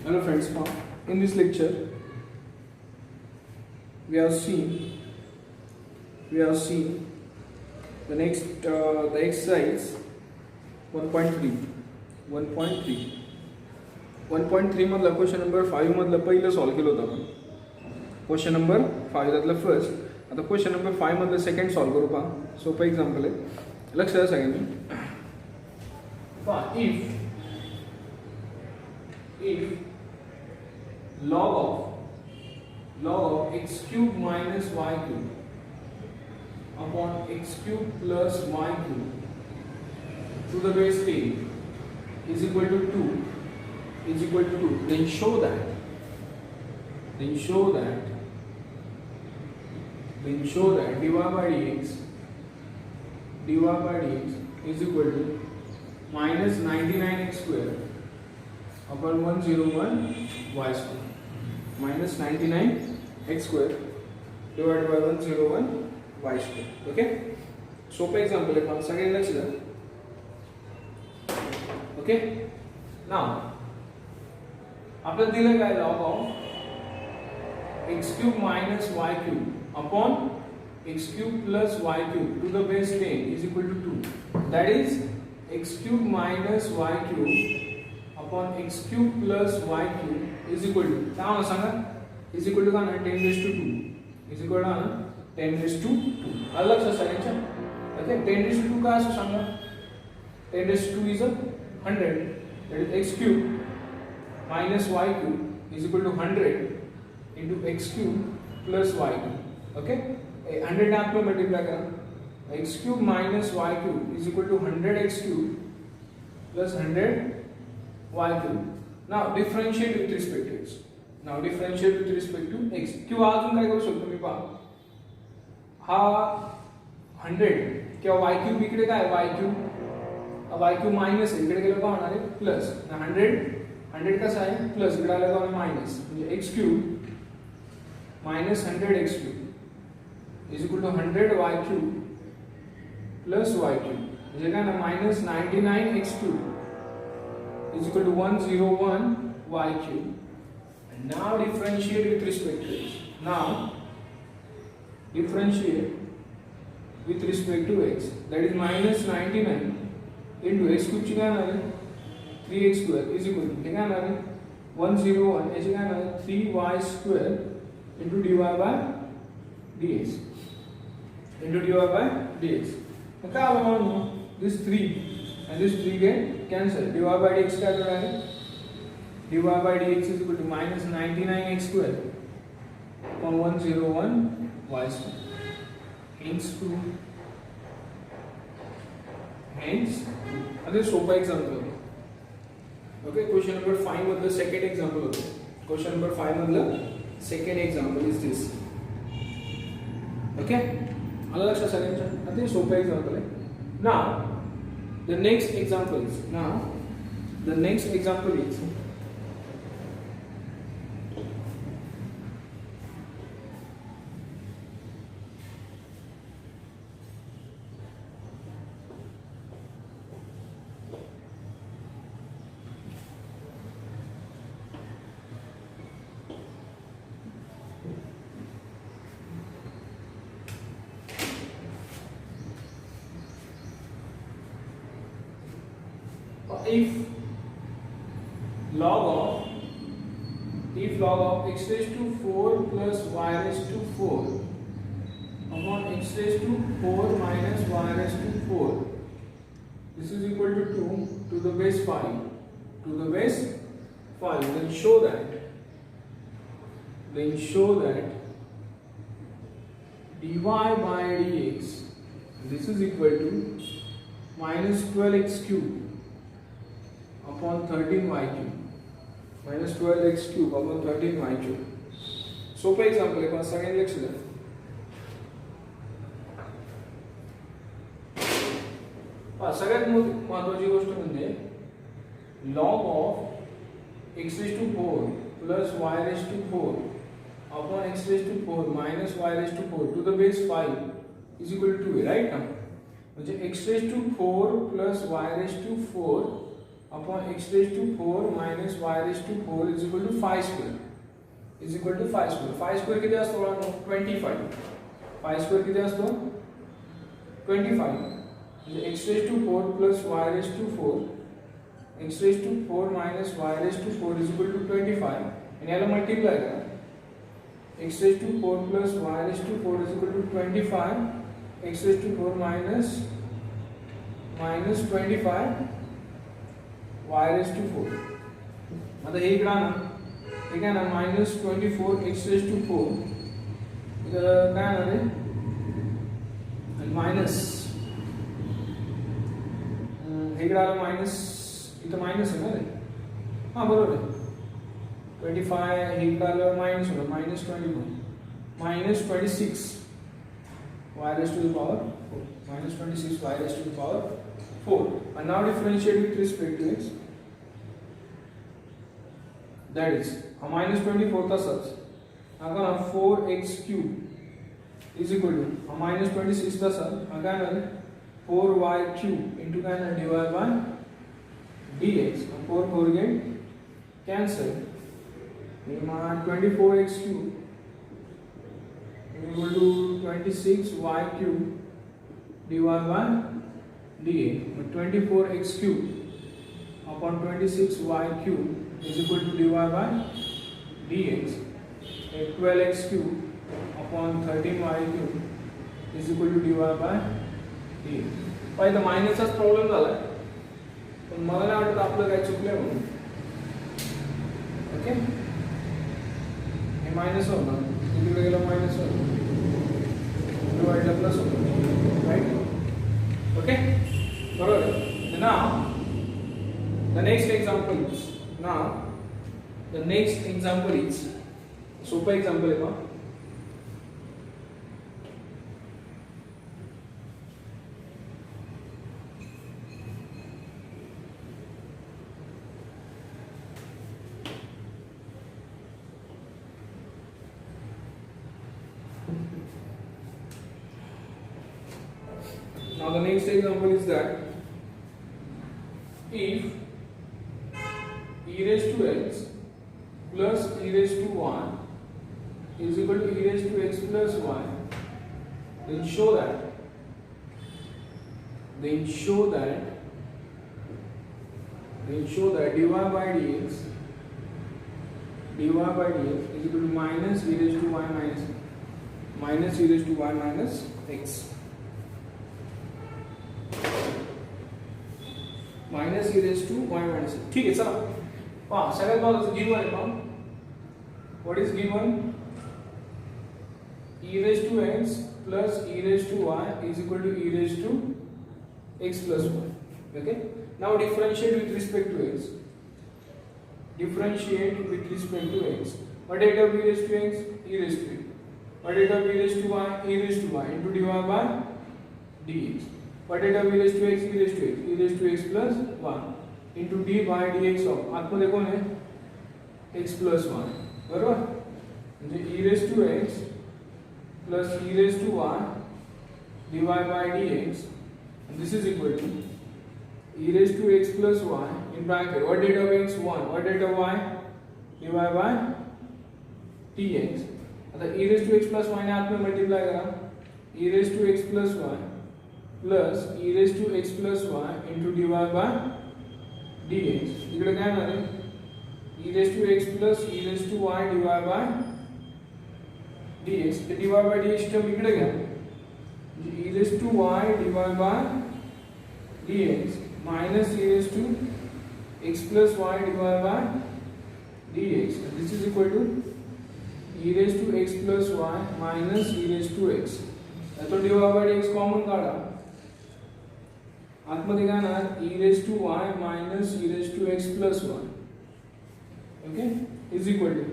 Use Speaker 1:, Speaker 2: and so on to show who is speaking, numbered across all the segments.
Speaker 1: Hello friends, in this lecture we have seen the exercise 1.3 मधला question number 5 मधला पहिलं solve केलं होतं आपण. क्वेश्चन नंबर 5 त्यातलं फर्स्ट. आता क्वेश्चन नंबर 5 मधलं सेकंड सॉल्व करू पहा. सोपं एक्झाम्पल आहे, लक्ष द्या सगळ्यांनी. if log of x cube minus y cube upon x cube plus y cube to the base 10 is equal to 2, then show that dy by dx is equal to minus 99x square upon 101 y square. Minus 99x square divided by 101 y square. Okay? सोपं example आहे, पण सगळ्यांनी लक्ष द्या. Okay, नाव आपल्याला दिलं काय, log of x cube minus y cube upon x cube plus y cube to the base 10 is equal to 2. That is x cube minus y cube upon x cube plus y cube is equal to काय होणार सांगा, is equal to काय होणार, 10 raised to 2 is equal to 10 raised to 2. आलं लक्षात सगळ्यांच्या. Okay, 10 raised to 2 काय असं सांगा, 10 raised to 2 is 100. that is x cube minus y cube is equal to 100 into x cube plus y cube. Okay, 100 आप में multiply करा, x cube minus y cube is equal to 100x cube plus 100 y cube. Now differentiate with respect to x. किंवा अजून काय करू शकतो मी, पहा हा 100 किंवा y cube इकडे काय y cube मायनस आहे, इकडे गेलं का होणार आहे प्लस. 100 कसं आहे प्लस, इकडे आलं का मायनस, म्हणजे x cube minus 100x cube is equal to 100y cube plus y cube. म्हणजे काय ना, minus 99x cube is equal to 101 y cube. And now differentiate with respect to x. That is minus 99 into x cube ची काय आहे 3x square is equal to काय आहे 101 याची काय आहे 3y square into dy by dx. मग काय होणार, this 3 and this 3 get cancelled. dy by dx क्या हो रहा है, dy by dx is equal to minus 99x square upon 101 y square. Hence अगले सोपा एग्जाम्पल होता. ओके, क्वेश्चन नंबर 5 मधलं second example होतं. क्वेश्चन नंबर 5 मधलं second example is this. Okay, आलं लक्षात सगळ्यांच्या. आता हे सोपं एक्झाम्पल आहे. Now the next example is if log of x raised to 4 plus y raised to 4 upon x raised to 4 minus y raised to 4 this is equal to 2 to the base 5, then show that dy by dx this is equal to minus 12x cube upon 13y cube. minus 12x cube upon 13y cube. सोपं example आहे, पण सगळ्यांनी लक्ष द्या. सगळ्यात महत्त्वाची गोष्ट म्हणजे log of x raised to 4 plus y raised to 4 upon x raised to 4 minus y raised to 4 to the base 5 is equal to 2, right? म्हणजे x raised to 4 plus y raised to 4 upon x raised to 4 minus y raised to 4 is equal to 5 square. Is equal to 5 square. 5 square किती असतो? 25. 5 square किती असतो? 25. म्हणजे x raised to 4 plus y raised to 4. x raised to 4 minus y raised to 4 is equal to 25. आणि याला multiply करा. x raised to 4 plus y raised to 4 is equal to 25. x raised to 4 minus 25 y raised to 4. आता हे इकडे आणा. हे काय ना -24 x raised to 4 इथं काय आणणार आहे आणि मायनस हे इकडे आलं मायनस इथं मायनस आहे ना रे. हां बरोबर आहे. 25 हे इकडे आलं मायनस होतं -24 -26 y raised to the power 4 -26 y raised to the power 4. And now differentiate with respect to x. That is -24 तसंच. आता 4x cube is equal to -26 तसंच. आता काय झालं 4y cube into काय ना dy by dx. 4 get cancel. 24x cube equal to 26y cube dy by dx. 24x cube upon 26y cube is equal to dy by dx. 12x cube upon 13y cube is equal to dy by dx. पहिला मायनसचाच problem झाला पण मला नाही वाटत आपलं काय चुकलंय म्हणून. Okay हे minus होणार तिकडे गेलं मायनस होणार डिवाइडला प्लस होणार राईट. ओके बरोबर. Now the next example is सोपं एक्झाम्पल आहे का. Now the next example is that if e raised to x plus e raised to y is equal to e raised to x plus y, then show that dy by dx is equal to minus e raised to y minus e raised to y minus x. Minus e raised to y minus x. ठीक है चला पहा सगळ्यात महत्त्वाचं given आहे पहा. What is given? e raised to x plus e raised to y is equal to e raised to x plus y. Okay, now differentiate with respect to x. What is of e raised to x? E raised to x. What is of e raised to y? E raised to y into dy by dx. What is of e raised to x? E raised to x. E raised to x plus 1 into d by dx of आतमध्ये कोण आहे x plus 1 बरोबर. म्हणजे e raised to x plus e raised to y dy by dx and this is equal to e raised to x plus y in bracket what did of x 1 what did of y dy by dx. आता e raised to x plus y ने आत में multiply करा e raised to x plus y plus e raised to x plus y into dy by dx. इकडे काय होणार आहे e raised to x plus e raised to y dy by dx. ते dy by dx term इकडे घ्या e raised to y dy by dx minus e raised to x plus y dy by dx. This is equal to e raised to x plus y minus e raised to x. तो dy by dx common काढा. आतमध्ये काय ना e raised to y minus e raised to x plus y. Okay, is equal to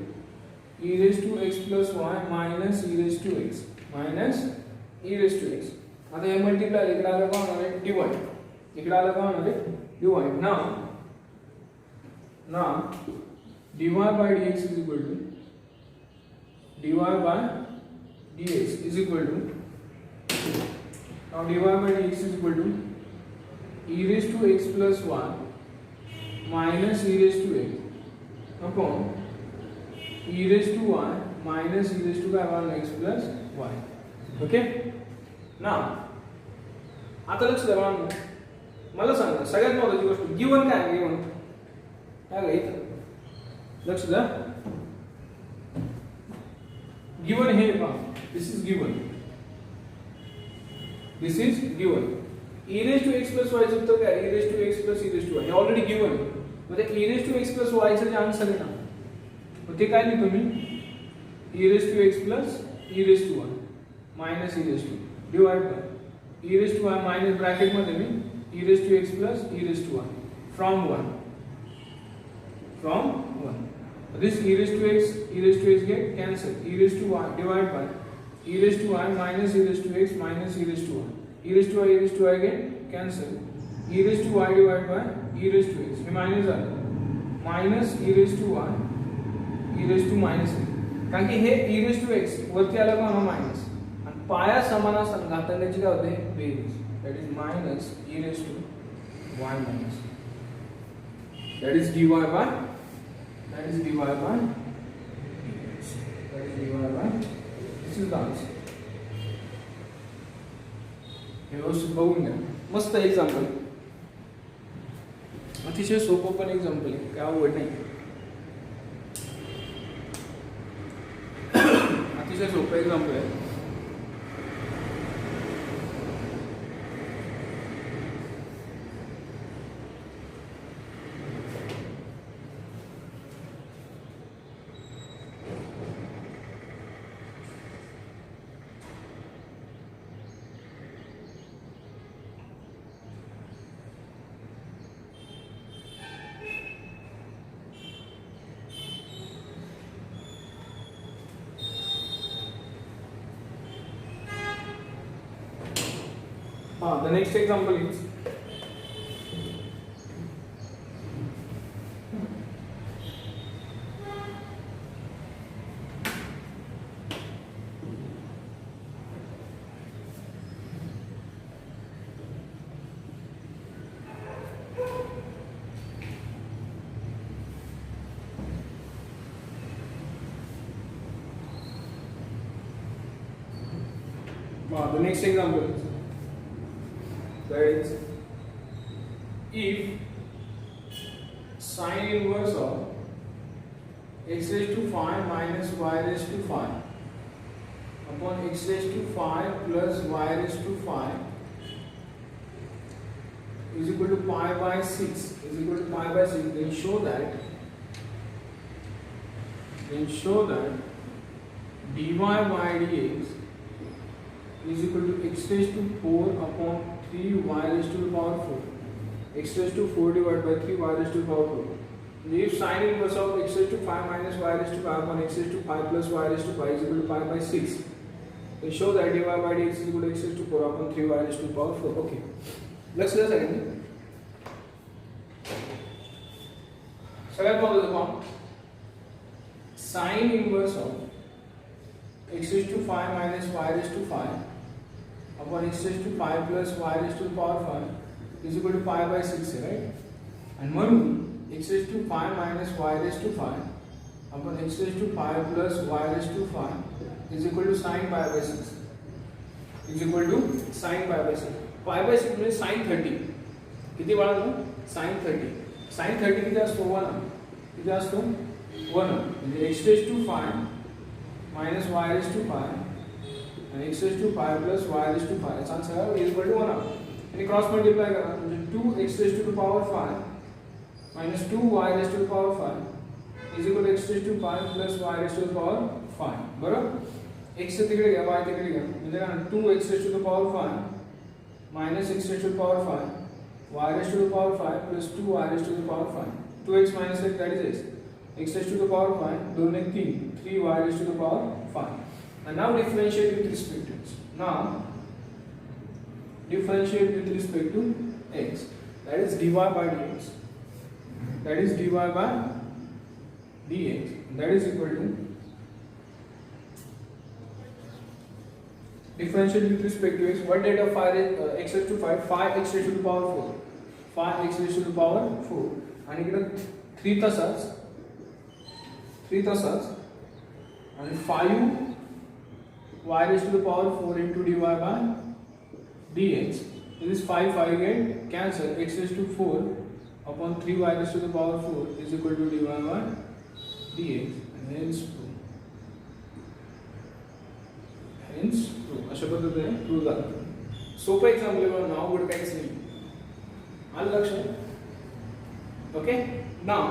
Speaker 1: e raised to x plus y minus e raised to x minus e raised to x. आता हे multiply इकडे आलं का होणार आहे divide. इकडे आलं का होणार आहे divide. now dy by dx is equal to dy by dx is equal to now dy by dx is equal to e raised to x plus 1 minus e raised to x upon e raised to y minus e raised to y upon x plus y. Okay? Now, आता लक्ष द्या बाळांनो, मला सांगा सगळ्यात महत्त्वाची गोष्ट given काय आहे? गिवन काय आहे इथं लक्ष द्या. गिवन हे पहा, this is given, this is given. e raised to x plus y चं उत्तर काय? e raised to x plus e raised to y हे ऑलरेडी गिवन आहे. म्हणजे e raised to x plus y चं जे आन्सर आहे ना, मग ते काय लिहितो मी? e raised to x plus e raised to y minus e raised to divide by e raised to y minus bracket मध्ये मी e raised to x plus e raised to y from 1 from 1. This e raised to x get cancelled. E raised to y divide by e raised to y minus e raised to x minus e raised to y. E raised to y get cancelled. E raised to y divided by e raised to x. हे minus झालं. Minus e raised to y e raised to minus x. कारण की हे e raised to x वरती आलं का minus आणि पाया समान असताना घातांकाची काय होते? Berries. That is minus e raised to y minus. That is dy by that is dy by dx. That is dy by this is the answer. हे व्यवस्थित बघून घ्या. मस्त एक्झाम्पल, अतिशय सोपं पण एक्झाम्पल आहे, काय अवघड नाही. अतिशय सोपं एक्झाम्पल आहे. The next example is the next example is that is if sine inverse of x raised to 5 minus y raised to 5 upon x raised to 5 plus y raised to 5 is equal to pi by 6 is equal to pi by 6, then show that dy by dx is equal to x raised to 4 upon 3 y raised to the power 4. X raised to 4 divided by 3 y raised to the power 4. If sine inverse of x raised to 5 minus y raised to 5 upon x raised to 5 plus y raised to 5 is equal to pi by 6, then show that dy by dx is equal to x raised to 4 upon 3 y raised to the power 4. Okay. Let's do this again. सगळ्यात महत्त्वाचं काम sine inverse of x raised to 5 minus y raised to 5 upon x raised to 5 plus y raised to the power 5 is equal to pi by 6 है, right? And म्हणून x raised to 5 minus y raised to 5 upon x raised to 5 plus y raised to 5 is equal to sin pi by 6 is equal to sin pi by 6. pi by 6 म्हणजे sin 30 किती बाळांनो? sin 30. sin 30 किती असतो? 1 किती असतो? 1 म्हणजे x raised to 5 minus y raised to 5 and x raised to 5 plus y raised to 5 its answer is equal to 1 आणि cross multiply करा म्हणजे 2x raised to the power 5 minus 2y raised to the power 5 is equal to x raised to 5 plus y raised to the power 5. बरोबर? x तिकडे घ्या, y तिकडे घ्या, म्हणजे काय 2x raised to the power 5 minus x raised to the power 5 y raised to the power 5 plus 2y raised to the power 5. 2x minus x, that is x. X raised to the power 5, 2 ने 3, 3y raised to the power 5. And now differentiate with respect to x. Now differentiate with respect to x. That is dy by dx. That is dy by dx. That is equal to differentiate with respect to x. What data 5 x raised to 5? 5x raised to the power 4. 5x raised to the power 4. आणि इकडे 3 तसाच आणि 5 y raised to the power 4 into dy by dx. This is 5 get cancel, x raised to 4 upon 3 y raised to the power 4 is equal to dy by dx, and hence true. अशा पद्धतीने true झालं. सोपं example नाव good काहीच नाही. आलं लक्षात? Okay. Now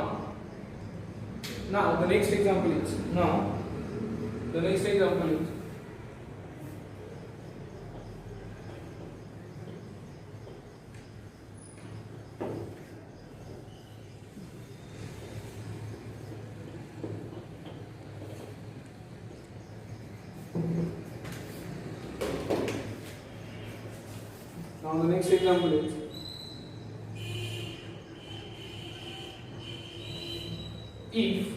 Speaker 1: the next example is if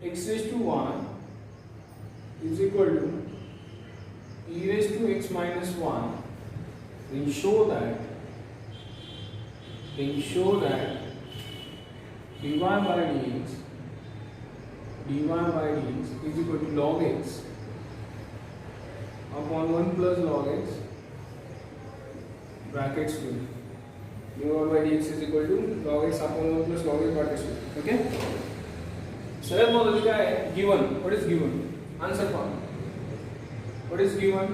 Speaker 1: x raised to 1 is equal to e raised to x minus 1, then show that dy by dx is equal to log x upon 1 plus log x brackets with dy by dx is equal to log x upon 1 plus log x brackets with. Okay. सरळ मोजली काय आहे? Given. What is given? Answer form. What is given?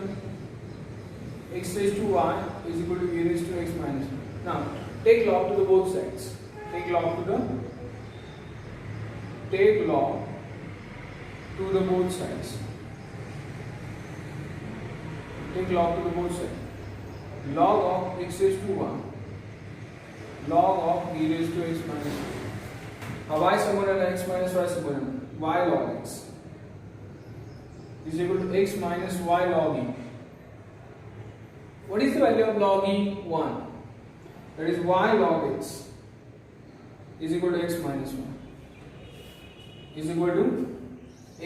Speaker 1: x raised to y is equal to e raised to x minus 1. Now take log to the both sides. Take log to the both sides. Take log to the both sides. Log of x raised to 1, log of e raised to x minus 1. y summarized x minus y summarized y log x is equal to x minus y log e. What is the value of log e? 1. That is y log x is equal to x minus 1 is equal to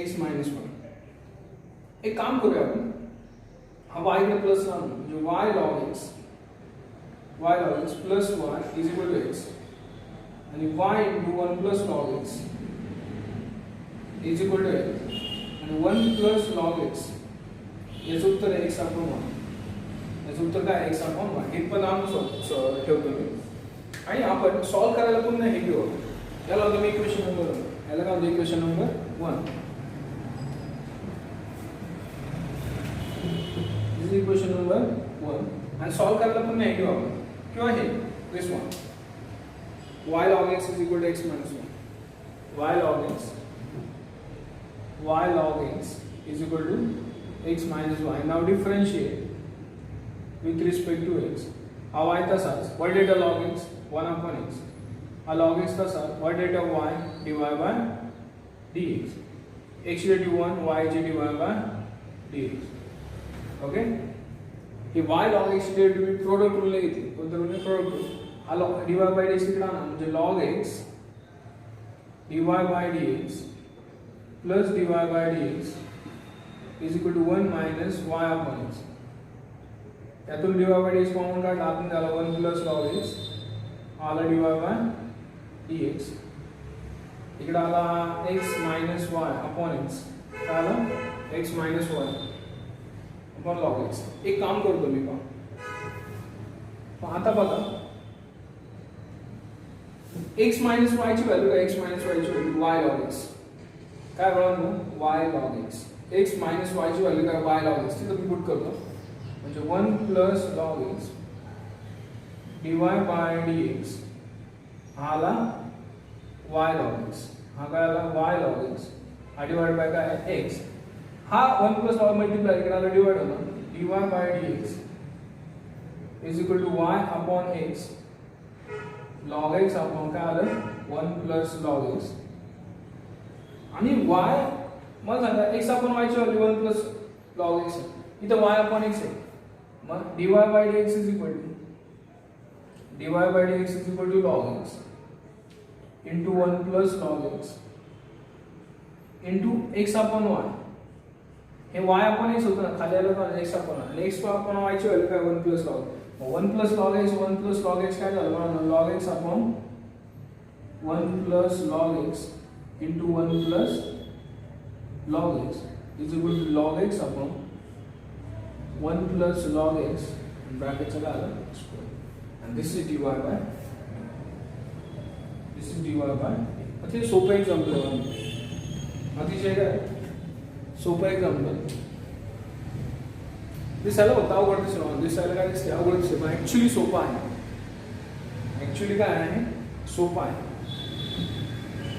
Speaker 1: x minus 1. एक काम करूया आपण. हा y कडे plus लावू म्हणजे y log x plus y is equal to x and y into 1 plus log x is equal to x and 1 plus log x याचं उत्तर आहे x upon 1. याचं उत्तर काय x upon 1. हे पण आपण ठेवतो मी आणि आपण सॉल्व करायला पुन्हा हे घेऊ. याला तुम्ही equation number 1. This is equation number 1 and solve करायला पुन्हा हे घेऊ आपण किंवा हे this one. Y log x is equal to x minus 1. Y log x is equal to x minus y. Now differentiate with respect to x. A y तसाच what data log x 1 upon x. A log x तसाच what data y dy by dx. x ची 1 y ची dy by dx. Okay. Hey y log x ची तुम्ही product rule घेतली. कोणतं rule आहे? Product rule. dy by dx तिकडे आणा म्हणजे log x dy by dx plus dy by dx is equal to 1 minus y upon x. त्यातून dy by dx common काढला आपण त्याला 1 plus log x आला dy by dx. इकडे आला x minus y upon x. काय आला? x minus y upon log x. एक काम करतो मी पहा. आता बघा x minus y ची व्हॅल्यू काय? x minus y ची व्हॅल्यू y log x. काय बघा y log x. x minus y ची व्हॅल्यू काय? y log x. तिथे मी पुट करतो म्हणजे 1 plus log x dy by dx आला y log x. हा काय आला? y log x. हा डिवाइड बाय काय आहे? x. हा 1 plus log मल्टिप्लाय इकडे आला डिवाइड होणार dy by dx is equal to y upon x log x upon काय आलं 1 plus log x आणि y मला सांगा x upon y ची व्हॅल्यू 1 plus log x इथं y upon x आहे. मग dy by dx is equal to log x into 1 plus log x into x upon y. Hey y upon x होतं ना, खाली आलं तर x upon y आणि x upon y ची value काय 1 plus log. 1 plus log x काय झालं? log x upon 1 plus log x into 1 plus log x is equal to log x upon 1 plus log x bracket चला square, and this is dy by अतिशय सोपं example आहे. अतिशय काय सोपं example दिसायला फक्त अवघड दिसणार, दिसायला काय दिसते अवघड दिसते, पण ऍक्च्युली सोपं आहे. ऍक्च्युली काय आहे सोपं आहे.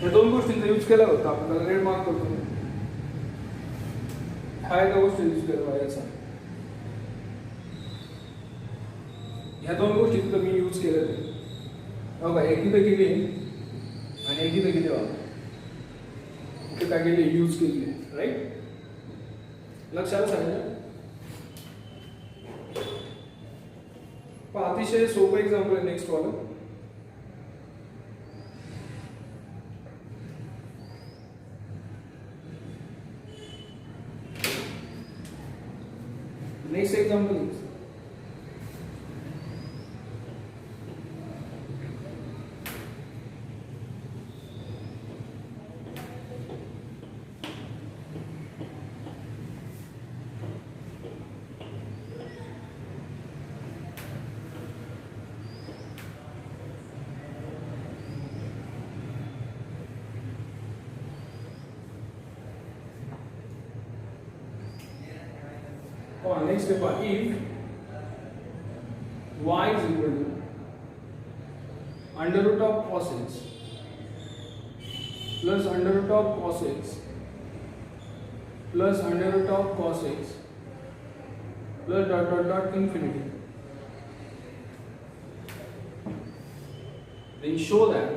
Speaker 1: या दोन गोष्टींचा यूज केला होता आपण, त्याला रेड मार्क करतो. हा एका गोष्टी यूज केला पाहिजे याचा, ह्या दोन गोष्टी मी यूज केल्या ते बघा. एक इथे केली आणि एक इथे केली बघा. इथे काय केली यूज केली, राईट. लक्षात सांगितलं. अतिशय सोपं एक्झाम्पल आहे नेक्स्ट वाला. Next example is next step, if y is equal to under root of cos x plus under root of cos x plus under root of cos x plus dot dot dot infinity, then show that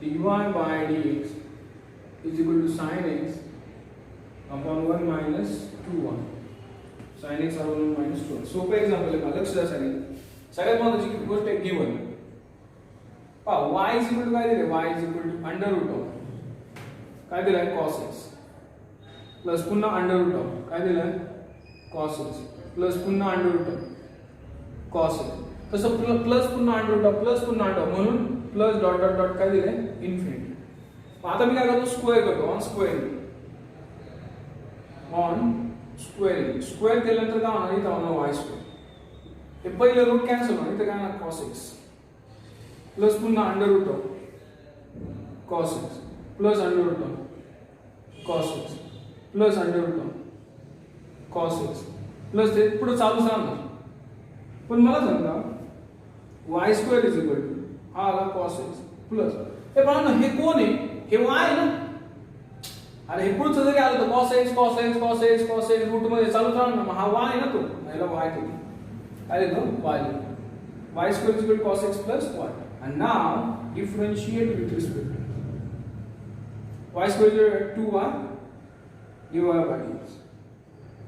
Speaker 1: dy by dx is equal to sin x upon 1 minus 2 sin x upon 1 minus 2. सोपं example आहे. लक्ष द्या सगळ्यात महत्त्वाची गोष्ट आहे given. पहा y is equal to काय दिले, y is equal to under root of काय दिलाय cos x प्लस पुन्हा अंडर रूट ऑफ काय दिलाय cos x प्लस पुन्हा under root of cos x. तसं प्लस पुन्हा अंडर रूट ऑफ प्लस पुन्हा अंडर ऑफ म्हणून प्लस डॉट डॉट डॉट काय दिले इन्फिनिटी. आता मी काय करतो स्क्वेअर करतो ऑन स्क्वेअरिंग. स्क्वेअर केल्यानंतर काय होणार इथं होणार वाय स्क्वेअर. हे पहिलं रूट कॅन्सल होणार, इथं काय होणार कॉस एक्स प्लस पुन्हा under root of cos x plus under root of cos x plus under root of cos x plus ते पुढे चालूच राहणार. पण मला सांगा y square is equal to हा आला कॉस एक्स प्लस हे पहा ना, हे कोण आहे, हे वाय आहे ना. अरे हे पुढचं जरी आलं तर cos x cos x cos x cos x root मध्ये चालूच राहणार ना. हा y आहे ना, तो याला y केली काय लिहितो y लिहितो. y square is equal to cos x plus y, and now differentiate with respect to y square is equal to 2y dy by dx.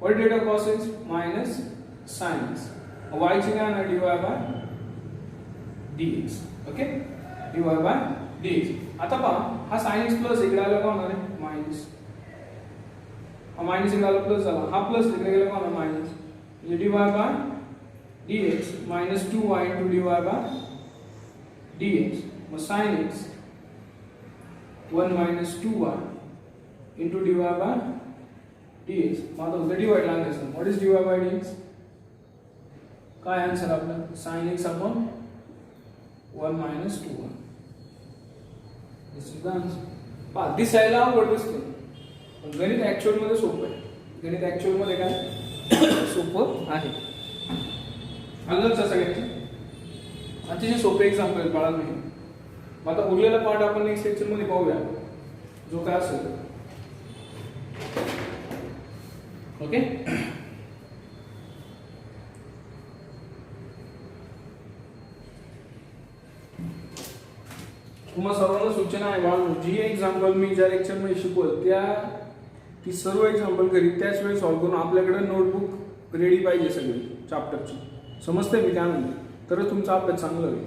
Speaker 1: What did of cos x minus sin x, y ची काय ना dy by dx. Okay dy by dx. आता पहा हा sin x plus इकडे आला का होणार आहे मायनस, हा मायनस इकडे आला प्लस झाला, हा प्लस इकडे गेला का होणार मायनस, म्हणजे dy by dx minus 2y into dy by dx. Mug sin x 1 minus 2y into dy by dx. मग आता होतं डिवाइड लागेल. What is dy by dx? काय आन्सर आपला sin x upon 1 minus 2y. This is the answer. पहा दिसायला अवघड दिसतं, पण गणित ऍक्च्युअल मध्ये सोपं आहे. गणित ऍक्च्युअल मध्ये काय सोपं आहे. आलं सगळ्यांची अतिशय सोपे एक्झाम्पल बाळा नाही. मग आता उरलेला पार्ट आपण नेक्स्ट लेक्चर मध्ये पाहूया, जो काय असेल. ओके तुम्हा सर्वांना सूचना आहे बाळांनो, जी एक्झाम्पल मी ज्या लेक्चर मध्ये शिकवल त्या ती सर्व एक्झाम्पल घरी त्याच वेळी सॉल्व्ह करून आपल्याकडे नोटबुक रेडी पाहिजे सगळी चॅप्टरची. समजते मी काय म्हणतो, तरच तुमचा अभ्यास चांगला होईल.